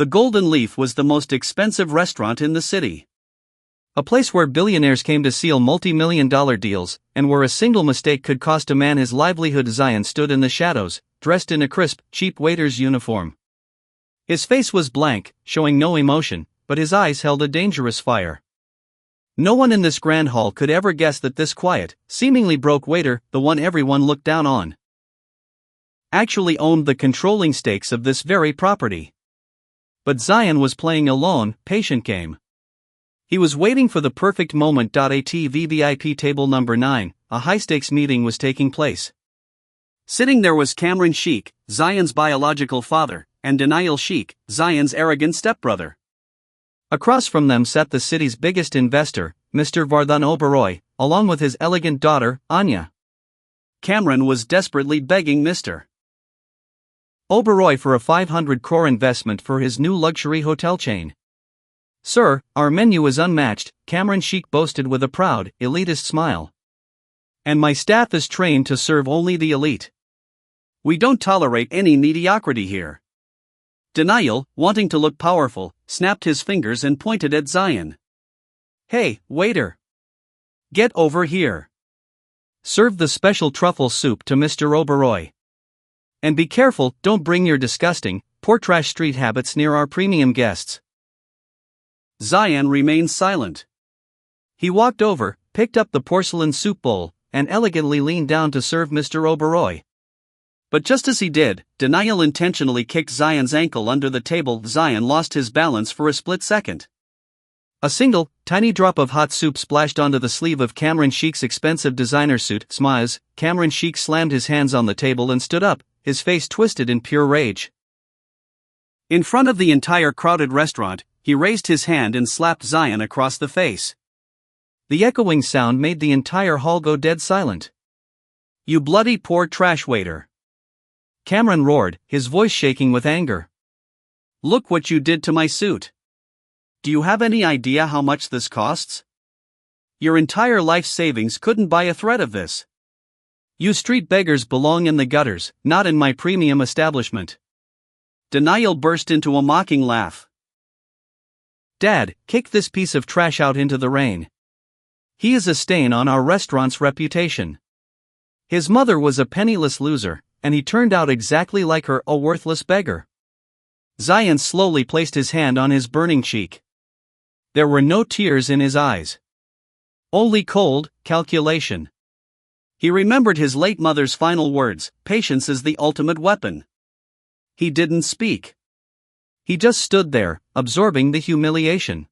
The Golden Leaf was the most expensive restaurant in the city. A place where billionaires came to seal multi-million-dollar deals, and where a single mistake could cost a man his livelihood. Zion stood in the shadows, dressed in a crisp, cheap waiter's uniform. His face was blank, showing no emotion, but his eyes held a dangerous fire. No one in this grand hall could ever guess that this quiet, seemingly broke waiter, the one everyone looked down on, actually owned the controlling stakes of this very property. But Zion was playing a lone, patient game. He was waiting for the perfect moment. At VVIP table number 9, a high-stakes meeting was taking place. Sitting there was Cameron Sheikh, Zion's biological father, and Denial Sheikh, Zion's arrogant stepbrother. Across from them sat the city's biggest investor, Mr. Vardhan Oberoi, along with his elegant daughter, Anya. Cameron was desperately begging Mr. Oberoi for a 500 crore investment for his new luxury hotel chain. "Sir, our menu is unmatched," Cameron Sheikh boasted with a proud, elitist smile. "And my staff is trained to serve only the elite. We don't tolerate any mediocrity here." Denial, wanting to look powerful, snapped his fingers and pointed at Zion. "Hey, waiter! Get over here. Serve the special truffle soup to Mr. Oberoi. And be careful, don't bring your disgusting, poor trash street habits near our premium guests." Zion remained silent. He walked over, picked up the porcelain soup bowl, and elegantly leaned down to serve Mr. Oberoi. But just as he did, Denial intentionally kicked Zion's ankle under the table. Zion lost his balance for a split second. A single, tiny drop of hot soup splashed onto the sleeve of Cameron Sheikh's expensive designer suit. Smiles. Cameron Sheikh slammed his hands on the table and stood up, his face twisted in pure rage. In front of the entire crowded restaurant, he raised his hand and slapped Zion across the face. The echoing sound made the entire hall go dead silent. "You bloody poor trash waiter!" Cameron roared, his voice shaking with anger. "Look what you did to my suit. Do you have any idea how much this costs? Your entire life savings couldn't buy a thread of this. You street beggars belong in the gutters, not in my premium establishment." Denial burst into a mocking laugh. "Dad, kick this piece of trash out into the rain. He is a stain on our restaurant's reputation. His mother was a penniless loser, and he turned out exactly like her, a worthless beggar." Zion slowly placed his hand on his burning cheek. There were no tears in his eyes. Only cold calculation. He remembered his late mother's final words, "Patience is the ultimate weapon." He didn't speak. He just stood there, absorbing the humiliation.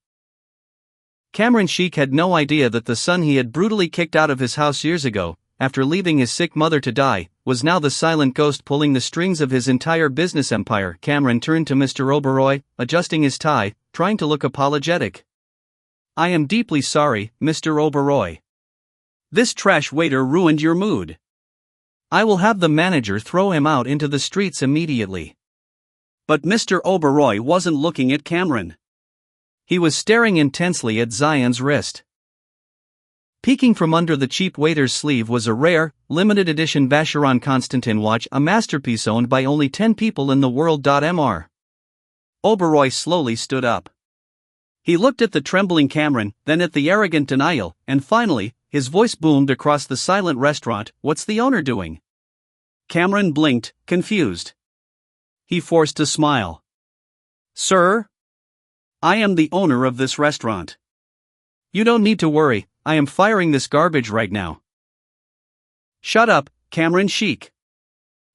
Cameron Sheikh had no idea that the son he had brutally kicked out of his house years ago, after leaving his sick mother to die, was now the silent ghost pulling the strings of his entire business empire. Cameron turned to Mr. Oberoi, adjusting his tie, trying to look apologetic. "I am deeply sorry, Mr. Oberoi. This trash waiter ruined your mood. I will have the manager throw him out into the streets immediately." But Mr. Oberoi wasn't looking at Cameron. He was staring intensely at Zion's wrist. Peeking from under the cheap waiter's sleeve was a rare, limited edition Vacheron Constantin watch, a masterpiece owned by only 10 people in the world. Mr. Oberoi slowly stood up. He looked at the trembling Cameron, then at the arrogant Denial, and finally, his voice boomed across the silent restaurant, "What's the owner doing?" Cameron blinked, confused. He forced a smile. "Sir? I am the owner of this restaurant. You don't need to worry, I am firing this garbage right now." "Shut up, Cameron Sheikh."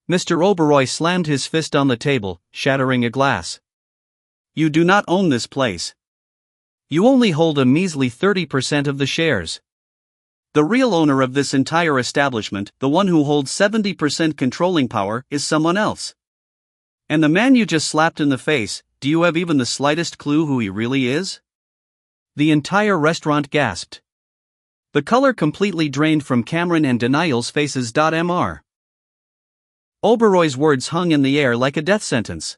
Mr. Oberoi slammed his fist on the table, shattering a glass. "You do not own this place. You only hold a measly 30% of the shares. The real owner of this entire establishment, the one who holds 70% controlling power, is someone else. And the man you just slapped in the face, do you have even the slightest clue who he really is?" The entire restaurant gasped. The color completely drained from Cameron and Denial's faces. Mr. Oberoi's words hung in the air like a death sentence.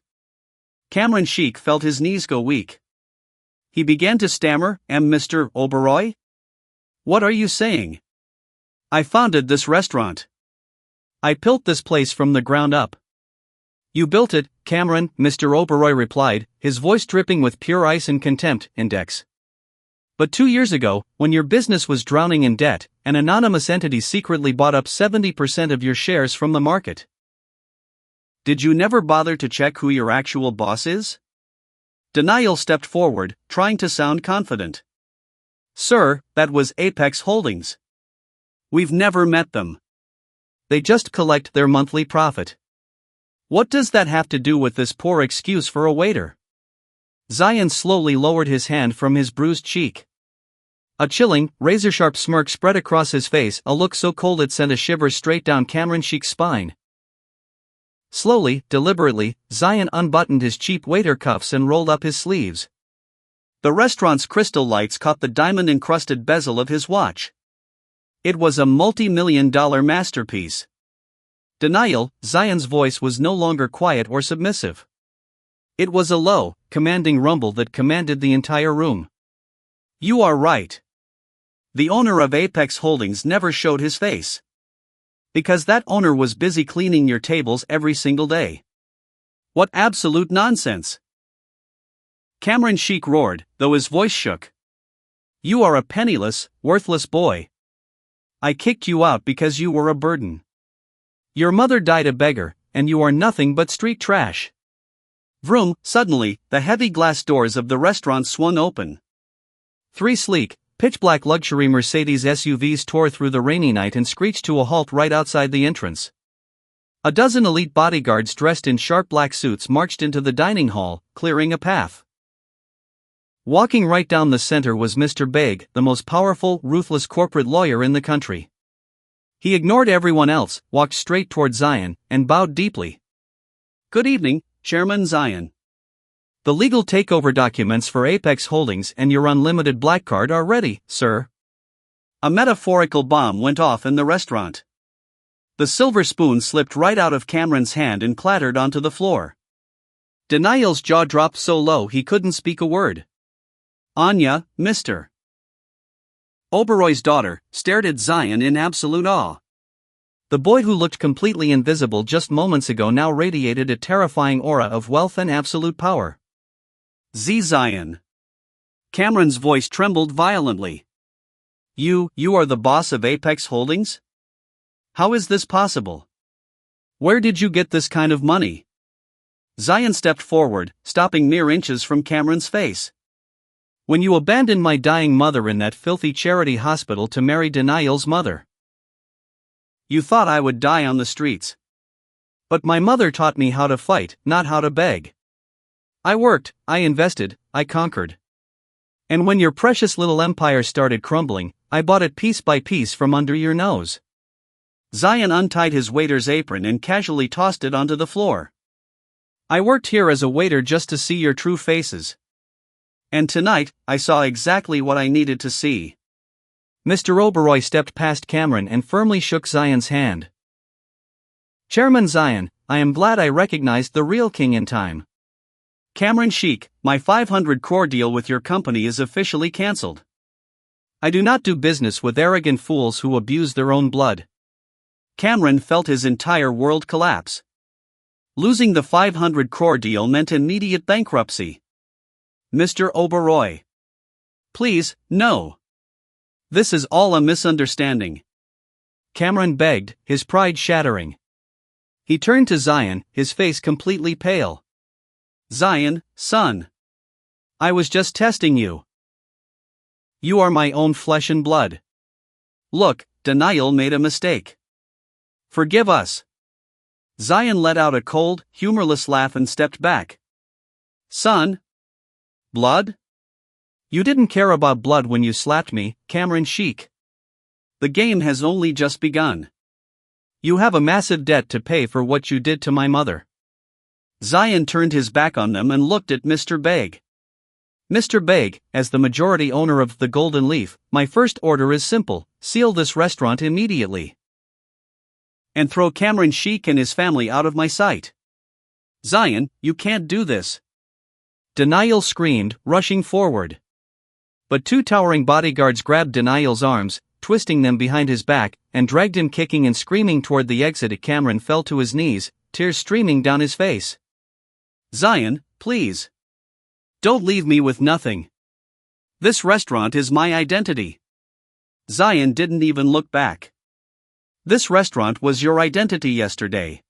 Cameron Sheikh felt his knees go weak. He began to stammer, "Mr. Oberoi? What are you saying? I founded this restaurant. I built this place from the ground up. You built it, Cameron, Mr. Oberoi replied, his voice dripping with pure ice and contempt. Index. But 2 years ago, when your business was drowning in debt, an anonymous entity secretly bought up 70% of your shares from the market. Did you never bother to check who your actual boss is? Denial stepped forward, trying to sound confident. Sir, that was Apex Holdings. We've never met them. They just collect their monthly profit. What does that have to do with this poor excuse for a waiter? Zion slowly lowered his hand from his bruised cheek. A chilling, razor-sharp smirk spread across his face, a look so cold it sent a shiver straight down Cameron Sheik's spine. Slowly, deliberately, Zion unbuttoned his cheap waiter cuffs and rolled up his sleeves. The restaurant's crystal lights caught the diamond-encrusted bezel of his watch. It was a multi-million-dollar masterpiece. Denial, Zion's voice was no longer quiet or submissive. It was a low, commanding rumble that commanded the entire room. You are right. The owner of Apex Holdings never showed his face. Because that owner was busy cleaning your tables every single day. What absolute nonsense! Cameron Sheik roared, though his voice shook. You are a penniless, worthless boy. I kicked you out because you were a burden. Your mother died a beggar, and you are nothing but street trash. Vroom, suddenly, the heavy glass doors of the restaurant swung open. 3 sleek, pitch-black luxury Mercedes SUVs tore through the rainy night and screeched to a halt right outside the entrance. A dozen elite bodyguards dressed in sharp black suits marched into the dining hall, clearing a path. Walking right down the center was Mr. Beg, the most powerful, ruthless corporate lawyer in the country. He ignored everyone else, walked straight toward Zion, and bowed deeply. Good evening, Chairman Zion. The legal takeover documents for Apex Holdings and your unlimited black card are ready, sir. A metaphorical bomb went off in the restaurant. The silver spoon slipped right out of Cameron's hand and clattered onto the floor. Denial's jaw dropped so low he couldn't speak a word. Anya, Mr. Oberoi's daughter, stared at Zion in absolute awe. The boy who looked completely invisible just moments ago now radiated a terrifying aura of wealth and absolute power. Zion. Cameron's voice trembled violently. You are the boss of Apex Holdings? How is this possible? Where did you get this kind of money? Zion stepped forward, stopping mere inches from Cameron's face. When you abandoned my dying mother in that filthy charity hospital to marry Denial's mother. You thought I would die on the streets. But my mother taught me how to fight, not how to beg. I worked, I invested, I conquered. And when your precious little empire started crumbling, I bought it piece by piece from under your nose. Zion untied his waiter's apron and casually tossed it onto the floor. I worked here as a waiter just to see your true faces. And tonight, I saw exactly what I needed to see. Mr. Oberoi stepped past Cameron and firmly shook Zion's hand. Chairman Zion, I am glad I recognized the real king in time. Cameron Sheik, my 500 crore deal with your company is officially cancelled. I do not do business with arrogant fools who abuse their own blood. Cameron felt his entire world collapse. Losing the 500 crore deal meant immediate bankruptcy. Mr. Oberoi. Please, no. This is all a misunderstanding. Cameron begged, his pride shattering. He turned to Zion, his face completely pale. Zion, son. I was just testing you. You are my own flesh and blood. Look, Denial made a mistake. Forgive us. Zion let out a cold, humorless laugh and stepped back. Son? Blood? You didn't care about blood when you slapped me, Cameron Sheik. The game has only just begun. You have a massive debt to pay for what you did to my mother. Zion turned his back on them and looked at Mr. Beg. Mr. Beg, as the majority owner of the Golden Leaf, my first order is simple: seal this restaurant immediately. And throw Cameron Sheik and his family out of my sight. Zion, you can't do this. Denial screamed, rushing forward. But 2 towering bodyguards grabbed Denial's arms, twisting them behind his back, and dragged him kicking and screaming toward the exit. Cameron fell to his knees, tears streaming down his face. "Zion, please. Don't leave me with nothing. This restaurant is my identity." Zion didn't even look back. "This restaurant was your identity yesterday.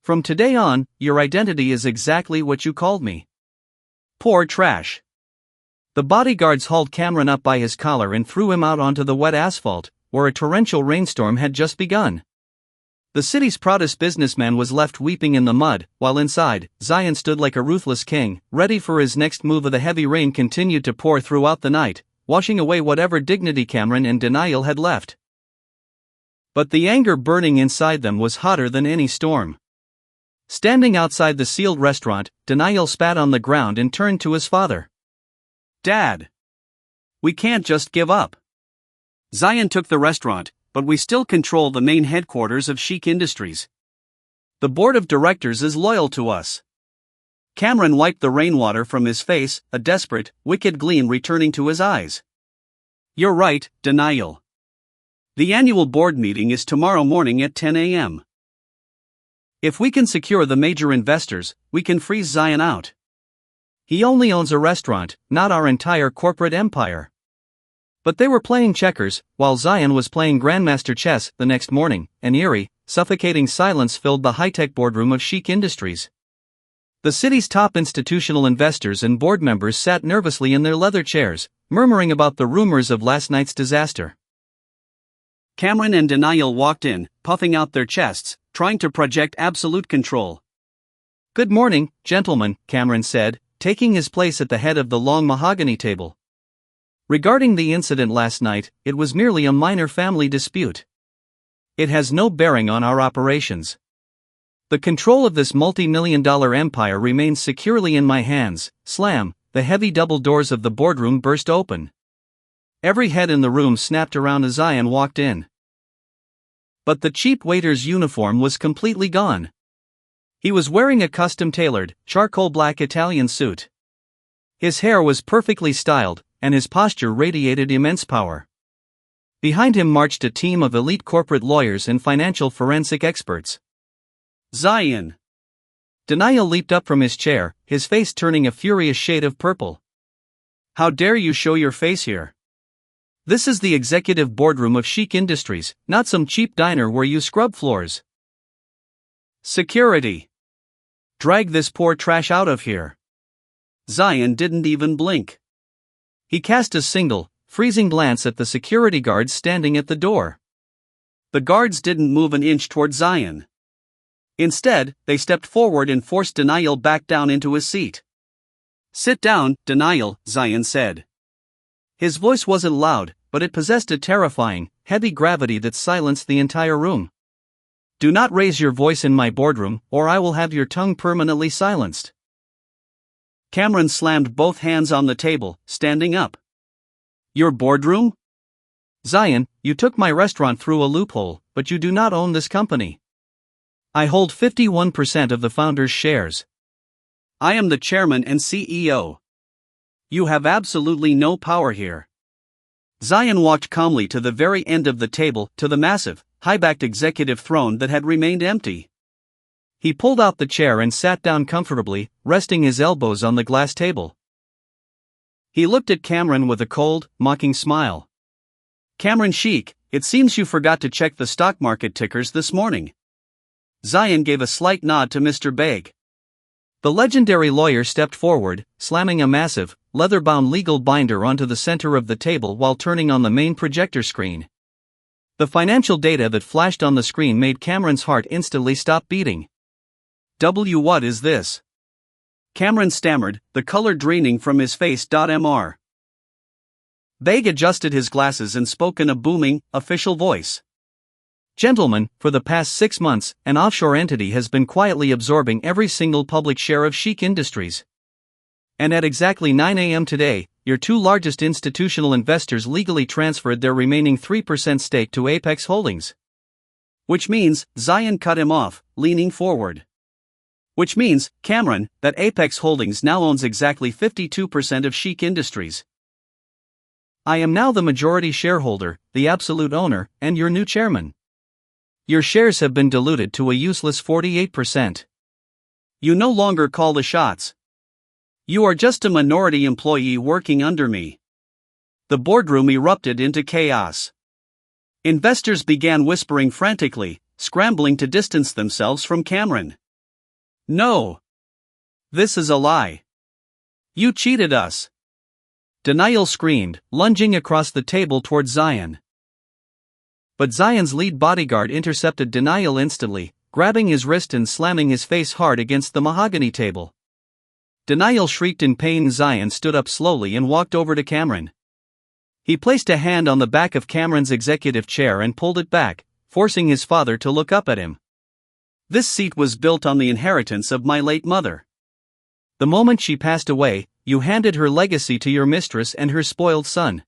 From today on, your identity is exactly what you called me. Poor trash." The bodyguards hauled Cameron up by his collar and threw him out onto the wet asphalt, where a torrential rainstorm had just begun. The city's proudest businessman was left weeping in the mud, while inside, Zion stood like a ruthless king, ready for his next move. The heavy rain continued to pour throughout the night, washing away whatever dignity Cameron and Denial had left. But the anger burning inside them was hotter than any storm. Standing outside the sealed restaurant, Denial spat on the ground and turned to his father. "Dad, we can't just give up. Zion took the restaurant, but we still control the main headquarters of Chic Industries. The board of directors is loyal to us." Cameron wiped the rainwater from his face, a desperate, wicked gleam returning to his eyes. "You're right, Denial. The annual board meeting is tomorrow morning at 10 a.m. If we can secure the major investors, we can freeze Zion out. He only owns a restaurant, not our entire corporate empire." But they were playing checkers, while Zion was playing grandmaster chess. The next morning, an eerie, suffocating silence filled the high-tech boardroom of Chic Industries. The city's top institutional investors and board members sat nervously in their leather chairs, murmuring about the rumors of last night's disaster. Cameron and Denial walked in, puffing out their chests, trying to project absolute control. "Good morning, gentlemen," Cameron said, taking his place at the head of the long mahogany table. "Regarding the incident last night, it was merely a minor family dispute. It has no bearing on our operations. The control of this multi-million-dollar empire remains securely in my hands." Slam, the heavy double doors of the boardroom burst open. Every head in the room snapped around as Zion walked in. But the cheap waiter's uniform was completely gone. He was wearing a custom-tailored, charcoal black Italian suit. His hair was perfectly styled, and his posture radiated immense power. Behind him marched a team of elite corporate lawyers and financial forensic experts. "Zion!" Denial leaped up from his chair, his face turning a furious shade of purple. "How dare you show your face here? This is the executive boardroom of Chic Industries, not some cheap diner where you scrub floors. Security! Drag this poor trash out of here." Zion didn't even blink. He cast a single, freezing glance at the security guards standing at the door. The guards didn't move an inch toward Zion. Instead, they stepped forward and forced Denial back down into his seat. "Sit down, Denial," Zion said. His voice wasn't loud, but it possessed a terrifying, heavy gravity that silenced the entire room. "Do not raise your voice in my boardroom, or I will have your tongue permanently silenced." Cameron slammed both hands on the table, standing up. "Your boardroom? Zion, you took my restaurant through a loophole, but you do not own this company. I hold 51% of the founder's shares. I am the chairman and CEO. You have absolutely no power here." Zion walked calmly to the very end of the table, to the massive, high-backed executive throne that had remained empty. He pulled out the chair and sat down comfortably, resting his elbows on the glass table. He looked at Cameron with a cold, mocking smile. "Cameron Chic, it seems you forgot to check the stock market tickers this morning." Zion gave a slight nod to Mr. Begg. The legendary lawyer stepped forward, slamming a massive, leather-bound legal binder onto the center of the table while turning on the main projector screen. The financial data that flashed on the screen made Cameron's heart instantly stop beating. What is this?" Cameron stammered, the color draining from his face. Mr. Begg adjusted his glasses and spoke in a booming, official voice. "Gentlemen, for the past 6 months, an offshore entity has been quietly absorbing every single public share of Chic Industries. And at exactly 9 a.m. today, your two largest institutional investors legally transferred their remaining 3% stake to Apex Holdings." "Which means," Zion cut him off, leaning forward. "Which means, Cameron, that Apex Holdings now owns exactly 52% of Chic Industries. I am now the majority shareholder, the absolute owner, and your new chairman. Your shares have been diluted to a useless 48%. You no longer call the shots. You are just a minority employee working under me. The boardroom erupted into chaos. Investors began whispering frantically, scrambling to distance themselves from Cameron. No. This is a lie. You cheated us. Denial screamed, lunging across the table toward Zion. But Zion's lead bodyguard intercepted Denial instantly, grabbing his wrist and slamming his face hard against the mahogany table. Denial shrieked in pain. Zion stood up slowly and walked over to Cameron. He placed a hand on the back of Cameron's executive chair and pulled it back, forcing his father to look up at him. This seat was built on the inheritance of my late mother. The moment she passed away, you handed her legacy to your mistress and her spoiled son.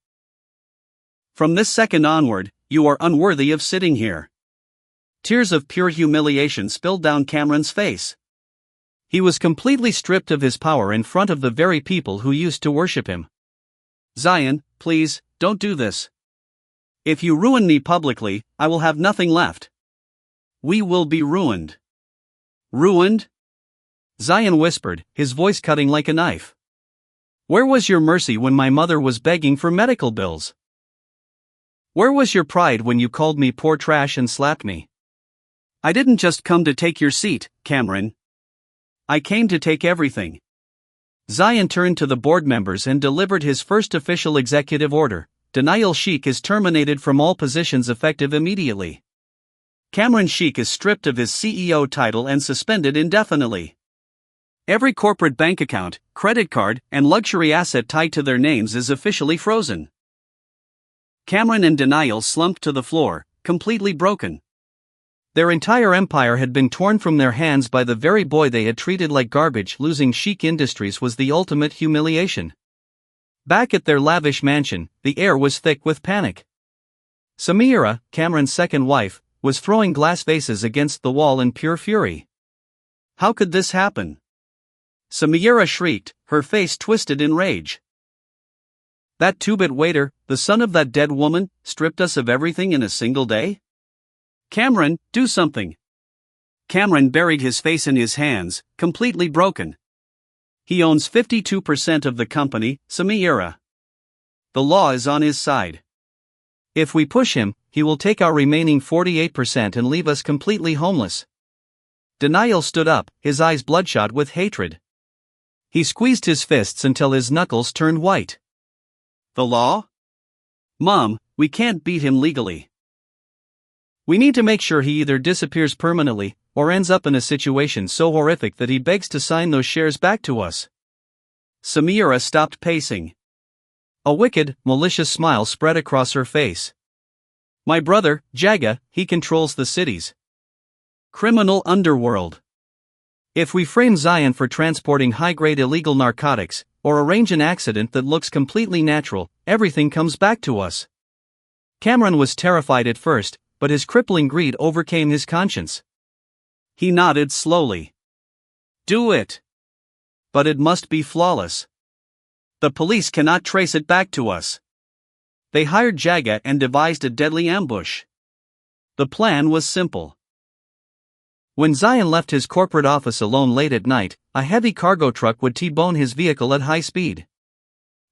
From this second onward, you are unworthy of sitting here. Tears of pure humiliation spilled down Cameron's face. He was completely stripped of his power in front of the very people who used to worship him. Zion, please, don't do this. If you ruin me publicly, I will have nothing left. We will be ruined. Ruined? Zion whispered, his voice cutting like a knife. Where was your mercy when my mother was begging for medical bills? Where was your pride when you called me poor trash and slapped me? I didn't just come to take your seat, Cameron. I came to take everything. Zion turned to the board members and delivered his first official executive order. Denial Sheikh is terminated from all positions effective immediately. Cameron Sheikh is stripped of his CEO title and suspended indefinitely. Every corporate bank account, credit card, and luxury asset tied to their names is officially frozen. Cameron and Denial slumped to the floor, completely broken. Their entire empire had been torn from their hands by the very boy they had treated like garbage. Losing Sheikh Industries was the ultimate humiliation. Back at their lavish mansion, the air was thick with panic. Samira, Cameron's second wife, was throwing glass vases against the wall in pure fury. How could this happen? Samira shrieked, her face twisted in rage. That two-bit waiter, the son of that dead woman, stripped us of everything in a single day? Cameron, do something. Cameron buried his face in his hands, completely broken. He owns 52% of the company, Samira. The law is on his side. If we push him, he will take our remaining 48% and leave us completely homeless. Denial stood up, his eyes bloodshot with hatred. He squeezed his fists until his knuckles turned white. The law? Mom, we can't beat him legally. We need to make sure he either disappears permanently, or ends up in a situation so horrific that he begs to sign those shares back to us. Samira stopped pacing. A wicked, malicious smile spread across her face. My brother, Jaga, he controls the city's criminal underworld. If we frame Zion for transporting high-grade illegal narcotics, or arrange an accident that looks completely natural, everything comes back to us. Cameron was terrified at first, but his crippling greed overcame his conscience. He nodded slowly. Do it. But it must be flawless. The police cannot trace it back to us. They hired Jaga and devised a deadly ambush. The plan was simple. When Zion left his corporate office alone late at night, a heavy cargo truck would T-bone his vehicle at high speed.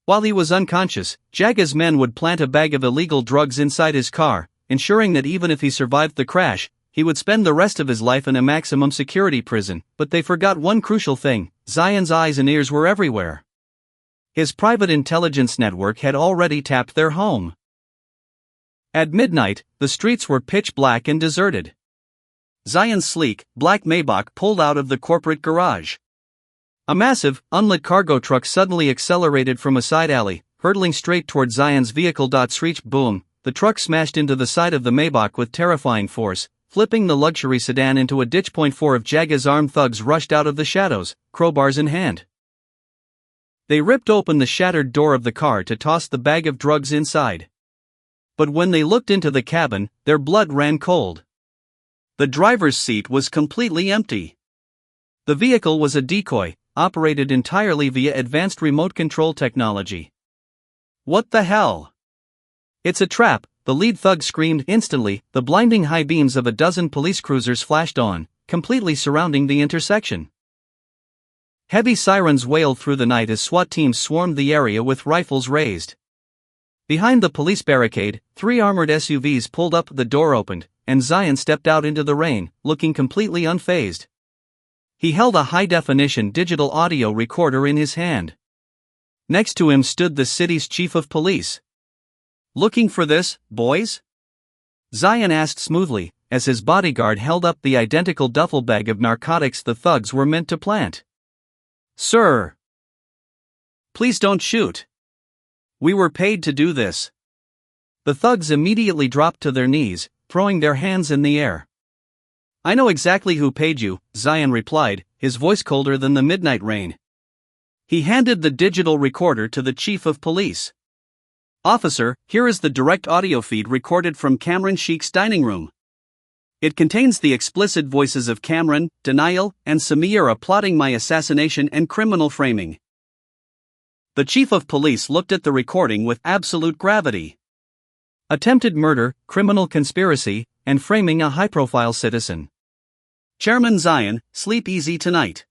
While he was unconscious, Jaga's men would plant a bag of illegal drugs inside his car, ensuring that even if he survived the crash, he would spend the rest of his life in a maximum security prison. But they forgot one crucial thing: Zion's eyes and ears were everywhere. His private intelligence network had already tapped their home. At midnight, the streets were pitch black and deserted. Zion's sleek, black Maybach pulled out of the corporate garage. A massive, unlit cargo truck suddenly accelerated from a side alley, hurtling straight toward Zion's vehicle. Screech boom, the truck smashed into the side of the Maybach with terrifying force, flipping the luxury sedan into a ditch. 4 of Jaga's armed thugs rushed out of the shadows, crowbars in hand. They ripped open the shattered door of the car to toss the bag of drugs inside. But when they looked into the cabin, their blood ran cold. The driver's seat was completely empty. The vehicle was a decoy, operated entirely via advanced remote control technology. What the hell? It's a trap, the lead thug screamed. Instantly, the blinding high beams of a dozen police cruisers flashed on, completely surrounding the intersection. Heavy sirens wailed through the night as SWAT teams swarmed the area with rifles raised. Behind the police barricade, 3 armored SUVs pulled up, the door opened, and Zion stepped out into the rain, looking completely unfazed. He held a high-definition digital audio recorder in his hand. Next to him stood the city's chief of police. "Looking for this, boys?" Zion asked smoothly, as his bodyguard held up the identical duffel bag of narcotics the thugs were meant to plant. "Sir, please don't shoot. We were paid to do this." The thugs immediately dropped to their knees, throwing their hands in the air. "I know exactly who paid you," Zion replied, his voice colder than the midnight rain. He handed the digital recorder to the chief of police. "Officer, here is the direct audio feed recorded from Cameron Sheik's dining room. It contains the explicit voices of Cameron, Denial, and Samira plotting my assassination and criminal framing." The chief of police looked at the recording with absolute gravity. Attempted murder, criminal conspiracy, and framing a high-profile citizen. "Chairman Zion, sleep easy tonight.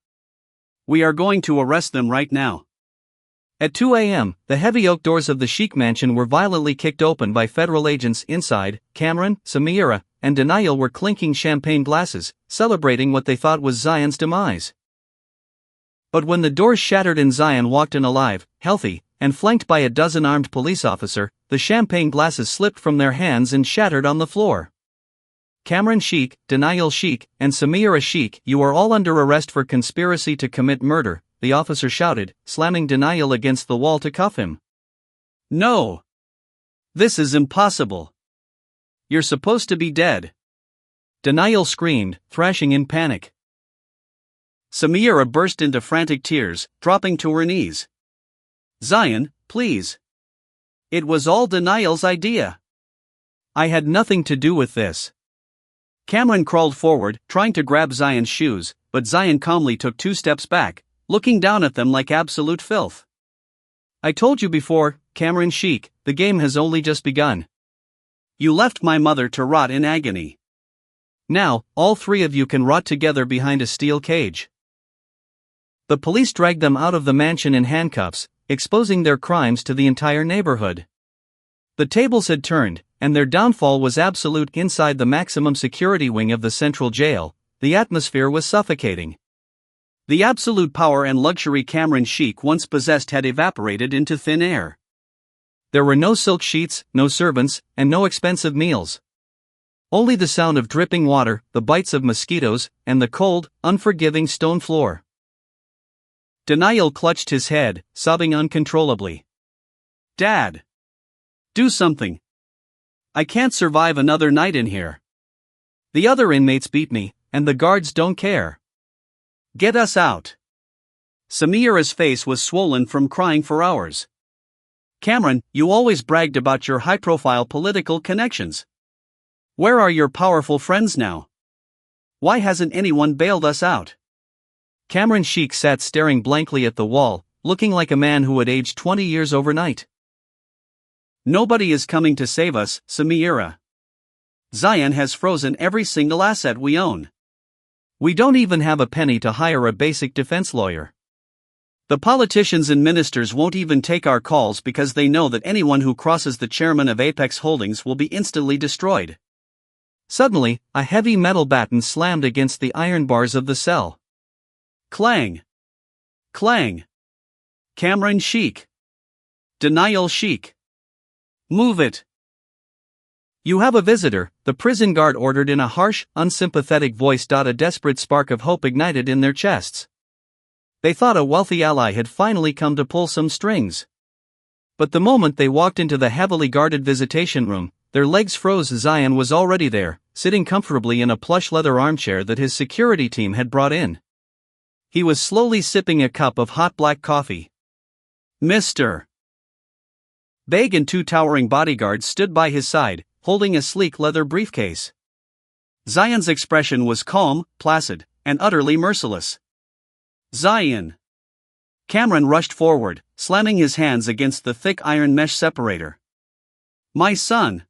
We are going to arrest them right now." At 2 a.m., the heavy oak doors of the Sheik mansion were violently kicked open by federal agents. Inside, Cameron, Samira, and Denial were clinking champagne glasses, celebrating what they thought was Zion's demise. But when the doors shattered and Zion walked in alive, healthy, and flanked by a dozen armed police officers, the champagne glasses slipped from their hands and shattered on the floor. "Cameron Sheik, Denial Sheik, and Samira Sheik, you are all under arrest for conspiracy to commit murder," the officer shouted, slamming Denial against the wall to cuff him. "No! This is impossible. You're supposed to be dead!" Denial screamed, thrashing in panic. Samira burst into frantic tears, dropping to her knees. "Zion, please. It was all Denial's idea. I had nothing to do with this." Cameron crawled forward, trying to grab Zion's shoes, but Zion calmly took 2 steps back, looking down at them like absolute filth. "I told you before, Cameron Sheik, the game has only just begun. You left my mother to rot in agony. Now, all 3 of you can rot together behind a steel cage." The police dragged them out of the mansion in handcuffs, exposing their crimes to the entire neighborhood. The tables had turned, and their downfall was absolute. Inside the maximum security wing of the central jail, the atmosphere was suffocating. The absolute power and luxury Cameron Sheik once possessed had evaporated into thin air. There were no silk sheets, no servants, and no expensive meals. Only the sound of dripping water, the bites of mosquitoes, and the cold, unforgiving stone floor. Denial clutched his head, sobbing uncontrollably. "Dad! Do something! I can't survive another night in here. The other inmates beat me, and the guards don't care. Get us out!" Samira's face was swollen from crying for hours. "Cameron, you always bragged about your high-profile political connections. Where are your powerful friends now? Why hasn't anyone bailed us out?" Cameron Sheik sat staring blankly at the wall, looking like a man who had aged 20 years overnight. "Nobody is coming to save us, Samira. Zion has frozen every single asset we own. We don't even have a penny to hire a basic defense lawyer. The politicians and ministers won't even take our calls because they know that anyone who crosses the chairman of Apex Holdings will be instantly destroyed." Suddenly, a heavy metal baton slammed against the iron bars of the cell. Clang! Clang! "Cameron Sheik! Denial Sheik! Move it!" "You have a visitor," the prison guard ordered in a harsh, unsympathetic voice. A desperate spark of hope ignited in their chests. They thought a wealthy ally had finally come to pull some strings. But the moment they walked into the heavily guarded visitation room, their legs froze. Zion was already there, sitting comfortably in a plush leather armchair that his security team had brought in. He was slowly sipping a cup of hot black coffee. "Mr. Beg and 2 towering bodyguards stood by his side, holding a sleek leather briefcase. Zion's expression was calm, placid, and utterly merciless. "Zion!" Cameron rushed forward, slamming his hands against the thick iron mesh separator. "My son!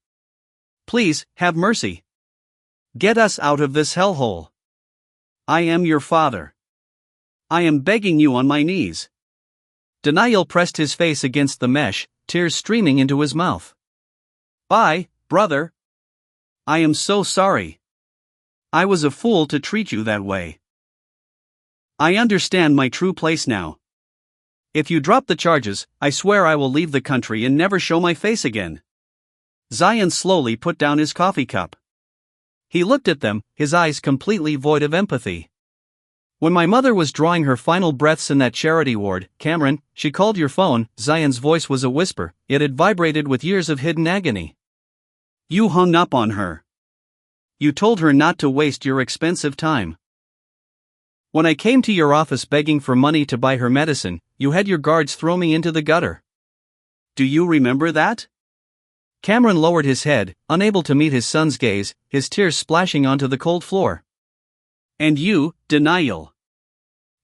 Please, have mercy. Get us out of this hellhole. I am your father. I am begging you on my knees. Daniel pressed his face against the mesh, tears streaming into his mouth. Bye, brother. I am so sorry. I was a fool to treat you that way. I understand my true place now. If you drop the charges, I swear I will leave the country and never show my face again. Zion slowly put down his coffee cup. He looked at them, his eyes completely void of empathy. When my mother was drawing her final breaths in that charity ward, Cameron, she called your phone. Zion's voice was a whisper, yet it vibrated with years of hidden agony. You hung up on her. You told her not to waste your expensive time. When I came to your office begging for money to buy her medicine, you had your guards throw me into the gutter. Do you remember that? Cameron lowered his head, unable to meet his son's gaze, his tears splashing onto the cold floor. And you, Daniel.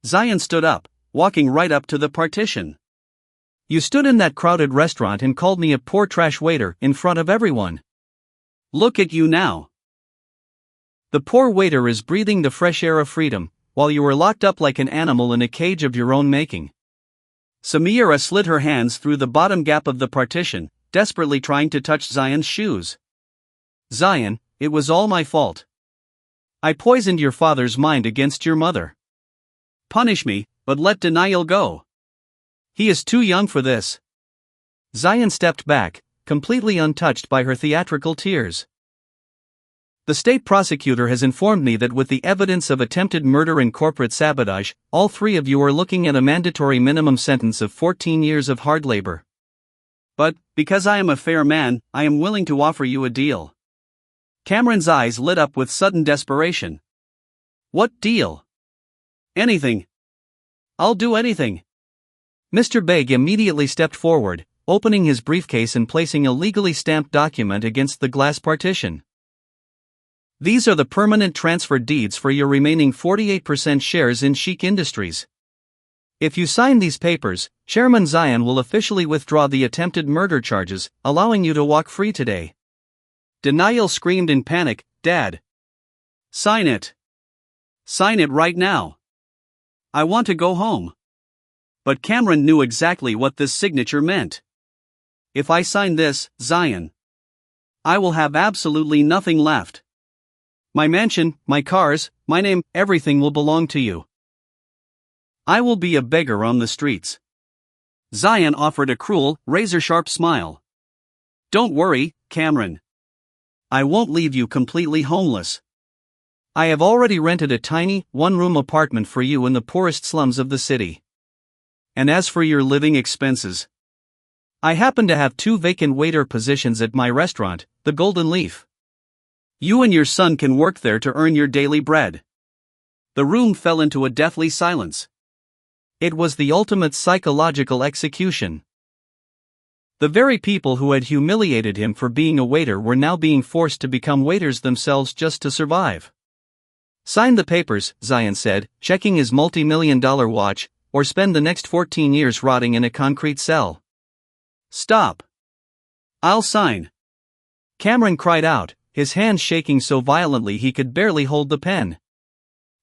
Zion stood up, walking right up to the partition. You stood in that crowded restaurant and called me a poor trash waiter in front of everyone. Look at you now. The poor waiter is breathing the fresh air of freedom, while you were locked up like an animal in a cage of your own making. Samira slid her hands through the bottom gap of the partition, desperately trying to touch Zion's shoes. Zion, it was all my fault. I poisoned your father's mind against your mother. Punish me, but let Daniel go. He is too young for this. Zion stepped back, completely untouched by her theatrical tears. The state prosecutor has informed me that with the evidence of attempted murder and corporate sabotage, all three of you are looking at a mandatory minimum sentence of 14 years of hard labor. But, because I am a fair man, I am willing to offer you a deal. Cameron's eyes lit up with sudden desperation. What deal? Anything. I'll do anything. Mr. Beg immediately stepped forward, opening his briefcase and placing a legally stamped document against the glass partition. These are the permanent transfer deeds for your remaining 48% shares in Chic Industries. If you sign these papers, Chairman Zion will officially withdraw the attempted murder charges, allowing you to walk free today. Daniel screamed in panic, Dad! Sign it! Sign it right now! I want to go home. But Cameron knew exactly what this signature meant. If I sign this, Zion, I will have absolutely nothing left. My mansion, my cars, my name, everything will belong to you. I will be a beggar on the streets. Zion offered a cruel, razor-sharp smile. Don't worry, Cameron. I won't leave you completely homeless. I have already rented a tiny, one-room apartment for you in the poorest slums of the city. And as for your living expenses, I happen to have 2 vacant waiter positions at my restaurant, the Golden Leaf. You and your son can work there to earn your daily bread. The room fell into a deathly silence. It was the ultimate psychological execution. The very people who had humiliated him for being a waiter were now being forced to become waiters themselves just to survive. Sign the papers, Zion said, checking his multi-million-dollar watch, or spend the next 14 years rotting in a concrete cell. Stop. I'll sign. Cameron cried out, his hands shaking so violently he could barely hold the pen.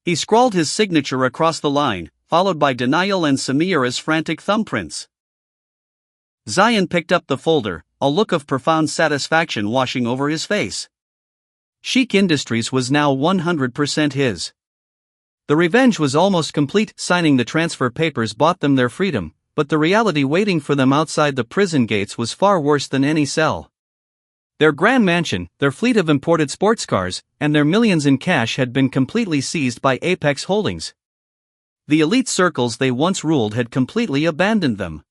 He scrawled his signature across the line, followed by Daniel and Samira's frantic thumbprints. Zion picked up the folder, a look of profound satisfaction washing over his face. Chic Industries was now 100% his. The revenge was almost complete. Signing the transfer papers bought them their freedom, but the reality waiting for them outside the prison gates was far worse than any cell. Their grand mansion, their fleet of imported sports cars, and their millions in cash had been completely seized by Apex Holdings. The elite circles they once ruled had completely abandoned them.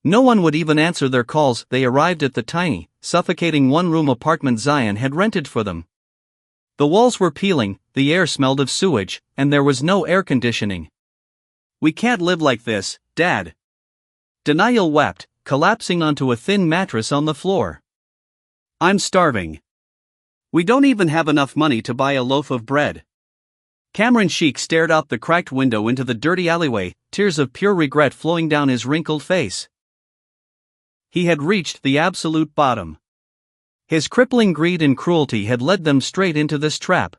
No one would even answer their calls. They arrived at the tiny, suffocating one-room apartment Zion had rented for them. The walls were peeling, the air smelled of sewage, and there was no air conditioning. We can't live like this, Dad. Daniel wept, collapsing onto a thin mattress on the floor. I'm starving. We don't even have enough money to buy a loaf of bread. Cameron Chic stared out the cracked window into the dirty alleyway, tears of pure regret flowing down his wrinkled face. He had reached the absolute bottom. His crippling greed and cruelty had led them straight into this trap.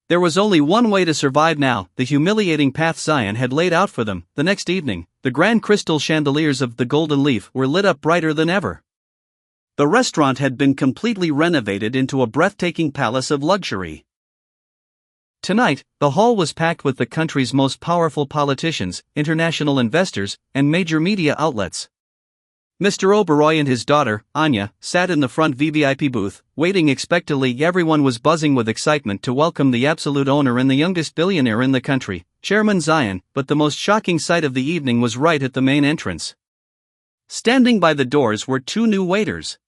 There was only one way to survive now, the humiliating path Zion had laid out for them. The next evening, the grand crystal chandeliers of the Golden Leaf were lit up brighter than ever. The restaurant had been completely renovated into a breathtaking palace of luxury. Tonight, the hall was packed with the country's most powerful politicians, international investors, and major media outlets. Mr. Oberoi and his daughter, Anya, sat in the front VVIP booth, waiting expectantly. Everyone was buzzing with excitement to welcome the absolute owner and the youngest billionaire in the country, Chairman Zion, but the most shocking sight of the evening was right at the main entrance. Standing by the doors were two new waiters.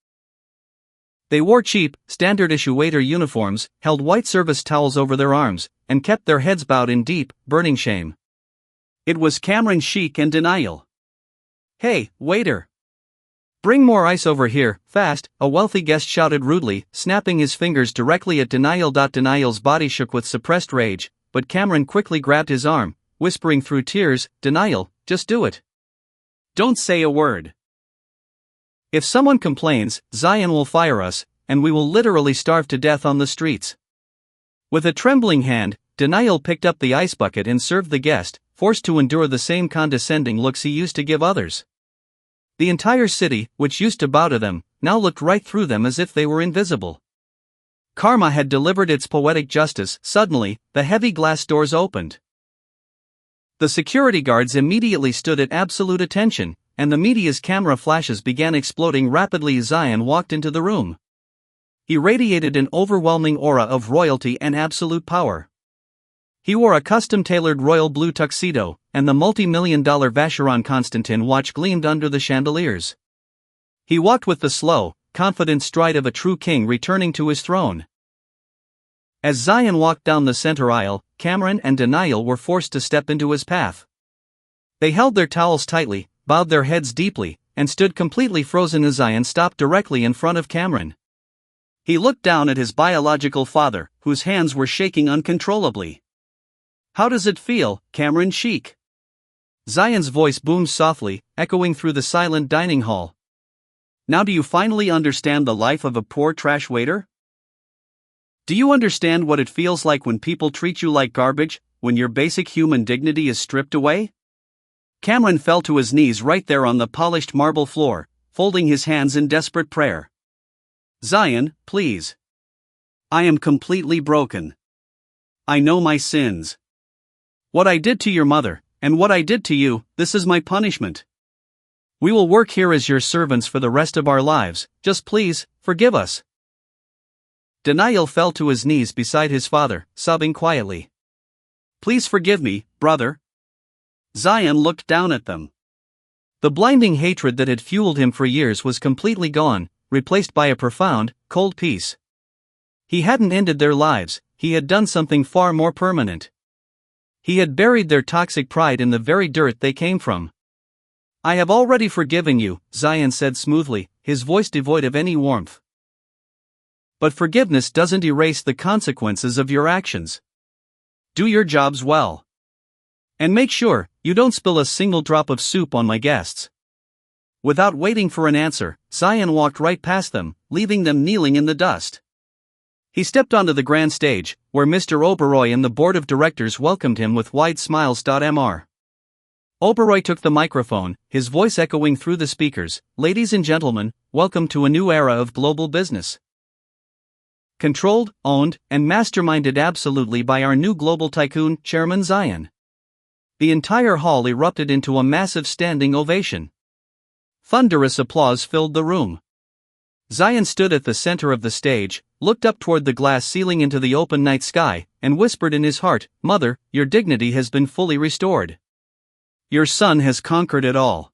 They wore cheap, standard-issue waiter uniforms, held white service towels over their arms, and kept their heads bowed in deep, burning shame. It was Cameron Sheik and Denial. "Hey, waiter! Bring more ice over here, fast," a wealthy guest shouted rudely, snapping his fingers directly at Denial. Denial's body shook with suppressed rage, but Cameron quickly grabbed his arm, whispering through tears, "Denial, just do it. Don't say a word. If someone complains, Zion will fire us, and we will literally starve to death on the streets." With a trembling hand, Denial picked up the ice bucket and served the guest, forced to endure the same condescending looks he used to give others. The entire city, which used to bow to them, now looked right through them as if they were invisible. Karma had delivered its poetic justice. Suddenly, the heavy glass doors opened. The security guards immediately stood at absolute attention, and the media's camera flashes began exploding rapidly. Zion walked into the room. He radiated an overwhelming aura of royalty and absolute power. He wore a custom-tailored royal blue tuxedo, and the multi-million-dollar Vacheron Constantin watch gleamed under the chandeliers. He walked with the slow, confident stride of a true king returning to his throne. As Zion walked down the center aisle, Cameron and Denial were forced to step into his path. They held their towels tightly, bowed their heads deeply, and stood completely frozen as Zion stopped directly in front of Cameron. He looked down at his biological father, whose hands were shaking uncontrollably. "How does it feel, Cameron Sheik?" Zion's voice boomed softly, echoing through the silent dining hall. "Now do you finally understand the life of a poor trash waiter? Do you understand what it feels like when people treat you like garbage, when your basic human dignity is stripped away?" Cameron fell to his knees right there on the polished marble floor, folding his hands in desperate prayer. "Zion, please. I am completely broken. I know my sins. What I did to your mother, and what I did to you, this is my punishment. We will work here as your servants for the rest of our lives, just please, forgive us." Denial fell to his knees beside his father, sobbing quietly. "Please forgive me, brother." Zion looked down at them. The blinding hatred that had fueled him for years was completely gone, replaced by a profound, cold peace. He hadn't ended their lives, he had done something far more permanent. He had buried their toxic pride in the very dirt they came from. "I have already forgiven you," Zion said smoothly, his voice devoid of any warmth. "But forgiveness doesn't erase the consequences of your actions. Do your jobs well. And make sure you don't spill a single drop of soup on my guests." Without waiting for an answer, Zion walked right past them, leaving them kneeling in the dust. He stepped onto the grand stage, where Mr. Oberoi and the board of directors welcomed him with wide smiles. Mr. Oberoi took the microphone, his voice echoing through the speakers. "Ladies and gentlemen, welcome to a new era of global business. Controlled, owned, and masterminded absolutely by our new global tycoon, Chairman Zion." The entire hall erupted into a massive standing ovation. Thunderous applause filled the room. Zion stood at the center of the stage, looked up toward the glass ceiling into the open night sky, and whispered in his heart, "Mother, your dignity has been fully restored. Your son has conquered it all."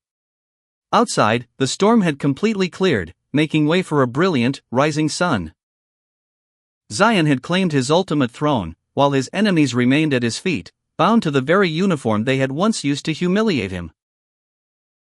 Outside, the storm had completely cleared, making way for a brilliant, rising sun. Zion had claimed his ultimate throne, while his enemies remained at his feet, bound to the very uniform they had once used to humiliate him.